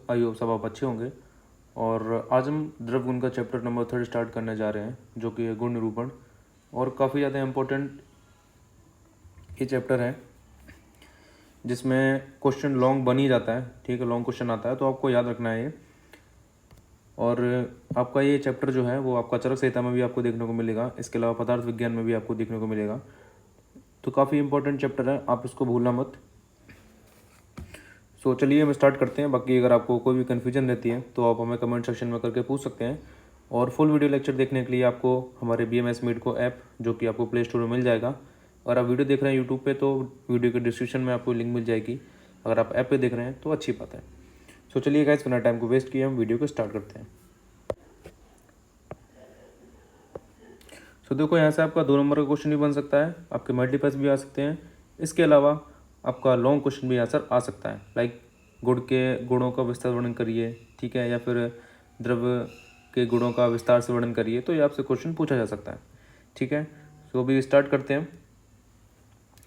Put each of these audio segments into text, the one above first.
I hope सब आप अच्छे होंगे। और आज हम द्रव गुण का चैप्टर नंबर 3 स्टार्ट करने जा रहे हैं, जो कि है गुण निरूपण। और काफ़ी ज़्यादा इम्पोर्टेंट ये चैप्टर है, जिसमें क्वेश्चन लॉन्ग बन ही जाता है। ठीक है, लॉन्ग क्वेश्चन आता है तो आपको याद रखना है ये। और आपका ये चैप्टर जो है वो आपका चरक संहिता में भी आपको देखने को मिलेगा, इसके अलावा पदार्थ विज्ञान में भी आपको देखने को मिलेगा। तो काफ़ी इंपॉर्टेंट चैप्टर है, आप इसको भूलना मत। सो चलिए हम स्टार्ट करते हैं। बाकी अगर आपको कोई भी कन्फ्यूजन रहती है तो आप हमें कमेंट सेक्शन में करके पूछ सकते हैं। और फुल वीडियो लेक्चर देखने के लिए आपको हमारे BMS मीट को ऐप, जो कि आपको प्ले स्टोर में मिल जाएगा। और आप वीडियो देख रहे हैं यूट्यूब पे तो वीडियो के डिस्क्रिप्शन में आपको लिंक मिल जाएगी। अगर आप ऐप पे देख रहे हैं तो अच्छी बात है। सो चलिए गाइस, बिना टाइम को वेस्ट किए हम वीडियो को स्टार्ट करते हैं। सो देखो, यहाँ से आपका 2 नंबर का क्वेश्चन भी बन सकता है, आपके मल्टीपल्स भी आ सकते हैं। इसके अलावा आपका लॉन्ग क्वेश्चन भी आंसर आ सकता है, लाइक गुण के गुणों का विस्तार वर्णन करिए, ठीक है, या फिर द्रव के गुणों का विस्तार से वर्णन करिए। तो ये आपसे क्वेश्चन पूछा जा सकता है, ठीक है। सो अभी स्टार्ट करते हैं।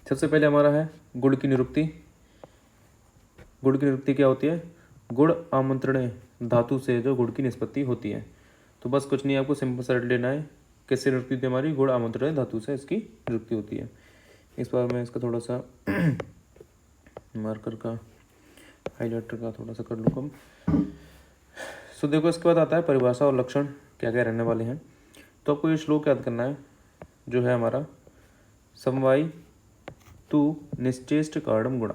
सबसे पहले हमारा है गुण की निरुक्ति। गुण की निरुक्ति क्या होती है? गुण आमंत्रण धातु से जो गुण की निष्पत्ति होती है। तो बस कुछ नहीं, आपको सिंपल सा रट लेना है। कैसे निरुक्ति होती है हमारी? गुण आमंत्रण धातु से इसकी निरुक्ति होती है। इस बार मैं इसका थोड़ा सा मार्कर का, हाईलाइटर का थोड़ा सा कर लूँ कम। सो देखो, इसके बाद आता है परिभाषा और लक्षण क्या क्या रहने वाले हैं। तो आपको ये श्लोक याद करना है, जो है हमारा समवायी तु निश्चेष्ट कारणम गुणा,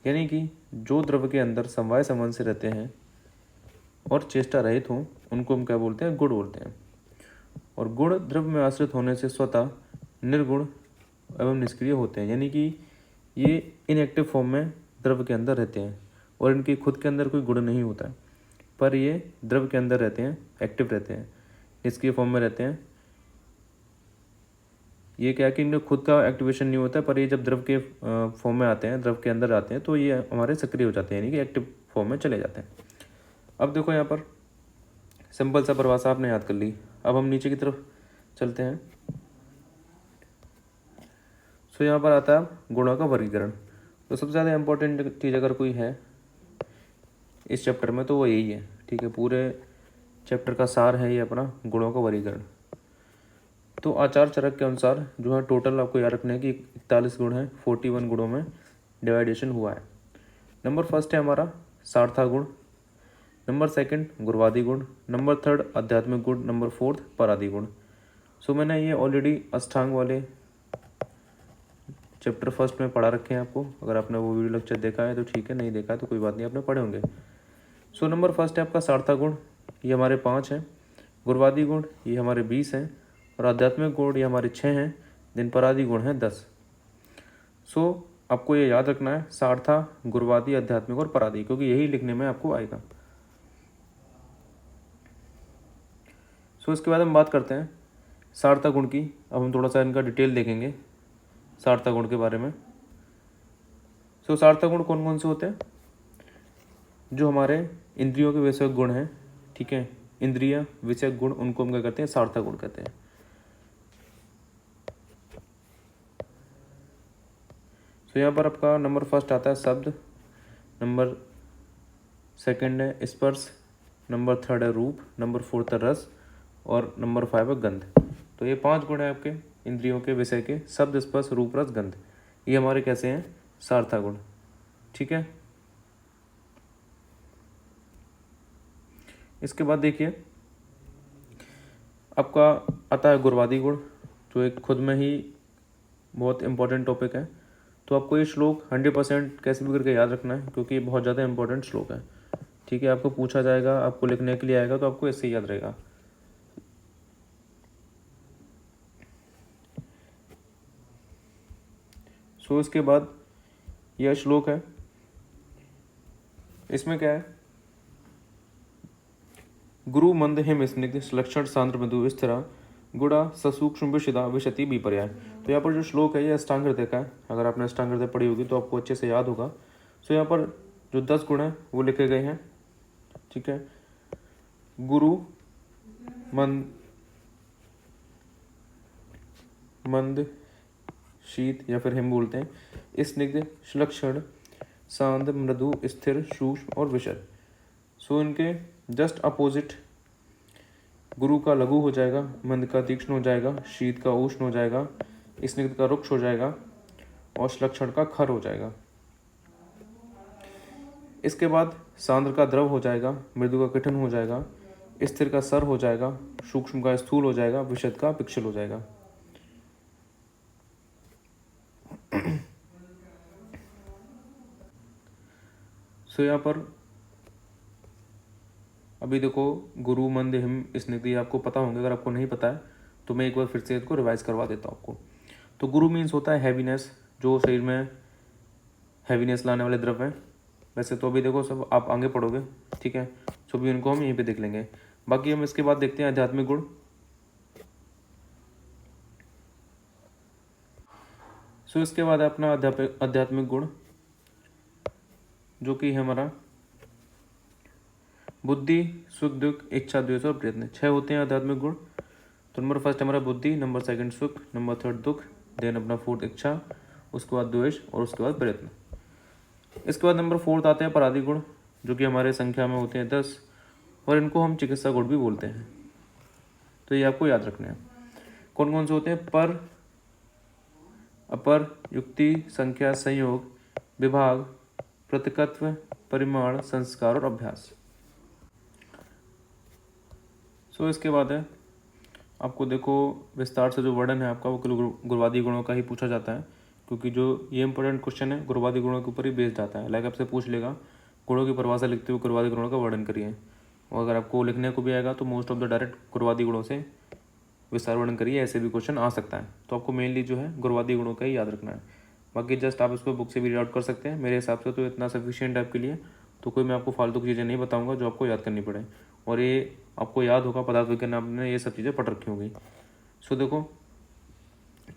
यानी कि जो द्रव के अंदर समवाय संबंध से रहते हैं और चेष्टा रहित हों, उनको हम क्या बोलते हैं? गुण बोलते हैं। और गुण द्रव में आश्रित होने से स्वतः निर्गुण एवं निष्क्रिय होते हैं, यानी कि ये इनएक्टिव फॉर्म में द्रव के अंदर रहते हैं और इनके खुद के अंदर कोई गुण नहीं होता है, पर ये द्रव के अंदर रहते हैं, एक्टिव रहते हैं, निष्क्रिय फॉर्म में रहते हैं। ये क्या है कि इनका खुद का एक्टिवेशन नहीं होता है, पर ये जब द्रव के फॉर्म में आते हैं, द्रव के अंदर आते हैं, तो ये हमारे सक्रिय हो जाते हैं, यानी कि एक्टिव फॉर्म में चले जाते हैं। अब देखो, यहाँ पर सिंपल सा परिभाषा आपने याद कर ली। अब हम नीचे की तरफ चलते हैं। सो यहाँ पर आता है गुणों का वर्गीकरण। तो सबसे ज़्यादा इम्पोर्टेंट चीज़ अगर कोई है इस चैप्टर में तो वो यही है, ठीक है। पूरे चैप्टर का सार है ये अपना, गुणों का वर्गीकरण। तो आचार चरक के अनुसार जो है टोटल आपको याद रखना है कि 41 गुण है, 41 गुणों में डिवाइडेशन हुआ है। नंबर फर्स्ट है हमारा सार्था गुण, नंबर सेकंड गुरवादी गुण, नंबर थर्ड आध्यात्मिक गुण, नंबर फोर्थ परादी गुण। सो मैंने ये ऑलरेडी अष्टांग वाले चैप्टर फर्स्ट में पढ़ा रखे हैं आपको। अगर आपने वो वीडियो लेक्चर देखा है तो ठीक है, नहीं देखा है तो कोई बात नहीं, आपने पढ़े होंगे। सो नंबर फर्स्ट है आपका सार्था गुण, ये हमारे 5 हैं। गुरवादी गुण ये हमारे 20 हैं। और आध्यात्मिक गुण ये हमारे 6 हैं। दिन परादी गुण हैं 10। सो आपको ये याद रखना है, सार्था, गुरवादी, आध्यात्मिक और परादी, क्योंकि यही लिखने में आपको आएगा। सो इसके बाद हम बात करते हैं सार्था गुण की। अब हम थोड़ा सा इनका डिटेल देखेंगे सार्था गुण के बारे में। सो सार्था गुण कौन कौन से होते हैं? जो हमारे इंद्रियों के विषयक गुण हैं, ठीक है, इंद्रिय विषयक गुण, उनको हम क्या कहते हैं? सार्था गुण कहते हैं। सो यहाँ पर आपका नंबर फर्स्ट आता है शब्द, नंबर सेकंड है स्पर्श, नंबर थर्ड है रूप, नंबर फोर्थ है रस, और नंबर 5 है गंध। तो ये 5 गुण है आपके इंद्रियों के विषय के, शब्द, स्पर्श, रूप, रस, गंध। ये हमारे कैसे हैं? सार्था गुण, ठीक है। इसके बाद देखिए आपका आता है गुरवादी गुण, जो एक खुद में ही बहुत इंपॉर्टेंट टॉपिक है। तो आपको ये श्लोक 100% कैसे भी करके याद रखना है, क्योंकि ये बहुत ज़्यादा इंपॉर्टेंट श्लोक है, ठीक है। आपको पूछा जाएगा, आपको लिखने के लिए आएगा, तो आपको इससे याद रहेगा। सो इसके बाद यह श्लोक है, इसमें क्या है? गुरु मंद हिम स्निग्ध लक्षण सांद्र मधु स्थिरा गुड़ा ससूक्ष्म विषदा विशति विपर्याय। तो यहाँ पर जो श्लोक है ये अष्टांग हृदय का है। अगर आपने अष्टांग हृदय पढ़ी होगी तो आपको अच्छे से याद होगा। सो यहाँ पर जो 10 गुण हैं वो लिखे गए हैं, ठीक है। गुरु मंद शीत या फिर हिम बोलते हैं, स्निग्ध, सुलक्षण, सांद, मृदु, स्थिर, सूक्ष्म और विशद। सो इनके जस्ट अपोजिट गुरु का लघु हो जाएगा, मंद का तीक्ष्ण हो जाएगा, शीत का उष्ण हो जाएगा, स्निग्ध का रुक्ष हो जाएगा और श्लक्षण का खर हो जाएगा। इसके बाद सांद्र का द्रव हो जाएगा, मृदु का कठिन हो जाएगा, स्थिर का सर हो जाएगा, सूक्ष्म का स्थूल हो जाएगा, विशद का पिक्षल हो जाएगा। सो यहाँ पर अभी देखो गुरु, मंद, हिम, स्निग्ध आपको पता होंगे। अगर आपको नहीं पता है तो मैं एक बार फिर से इसको रिवाइज करवा देता हूँ आपको। तो गुरु मीन्स होता है हैवीनेस, जो शरीर में हैवीनेस लाने वाले द्रव हैं। वैसे तो अभी देखो सब आप आगे पढ़ोगे, ठीक है, सो भी उनको हम यहीं पे देख लेंगे। बाकी हम इसके बाद देखते हैं आध्यात्मिक गुण। सो इसके बाद है अपना आध्यात्मिक गुण, जो कि हमारा बुद्धि, सुख, दुख, इच्छा, द्वेष और प्रयत्न। 6 होते हैं आध्यात्मिक गुण। तो नंबर फर्स्ट हमारा बुद्धि, नंबर सेकंड सुख, नंबर थर्ड दुख, देन अपना फोर्थ इच्छा, उसके बाद द्वेष और उसके बाद प्रयत्न। इसके बाद नंबर फोर्थ आते हैं पराधी गुण, जो कि हमारे संख्या में होते हैं 10 और इनको हम चिकित्सा गुण भी बोलते हैं। तो ये आपको याद रखना है। कौन कौन से होते हैं? पर, अपर, युक्ति, संख्या, संयोग, विभाग, प्रतिकत्व, परिमाण, संस्कार और अभ्यास। सो इसके बाद है आपको देखो विस्तार से जो वर्णन है आपका वो गुरुवादी गुणों का ही पूछा जाता है, क्योंकि जो ये इंपॉर्टेंट क्वेश्चन है गुरुवादी गुणों के ऊपर ही बेस्ड आता है। लाइक आपसे पूछ लेगा गुणों की परिभाषा लिखते हुए गुरुवादी गुणों का वर्णन करिए, और अगर आपको लिखने को भी आएगा तो मोस्ट ऑफ द डायरेक्ट गुरुवादी गुणों से विस्तार वर्णन करिए, ऐसे भी क्वेश्चन आ सकता है। तो आपको मेनली जो है गुरुवादी गुणों का ही याद रखना है। बाकी जस्ट आप इसको बुक से भी रीड आउट कर सकते हैं। मेरे हिसाब से तो इतना सफिशिएंट है आपके लिए, तो कोई मैं आपको फालतू की चीज़ें नहीं बताऊंगा जो आपको याद करनी पड़े, और ये आपको याद होगा, पदार्थ विज्ञान आपने ये सब चीज़ें पढ़ रखी होंगी। सो देखो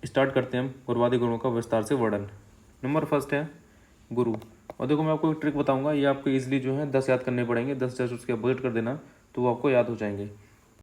स्टार्ट करते हैं हम गुरुवादी गुणों का विस्तार से वर्णन। नंबर फर्स्ट है गुरु। और देखो मैं आपको एक ट्रिक बताऊंगा, ये आपको इजीली जो है 10 याद करने पड़ेंगे। 10 जस्ट उसके अपोजिट कर देना तो वो आपको याद हो जाएंगे।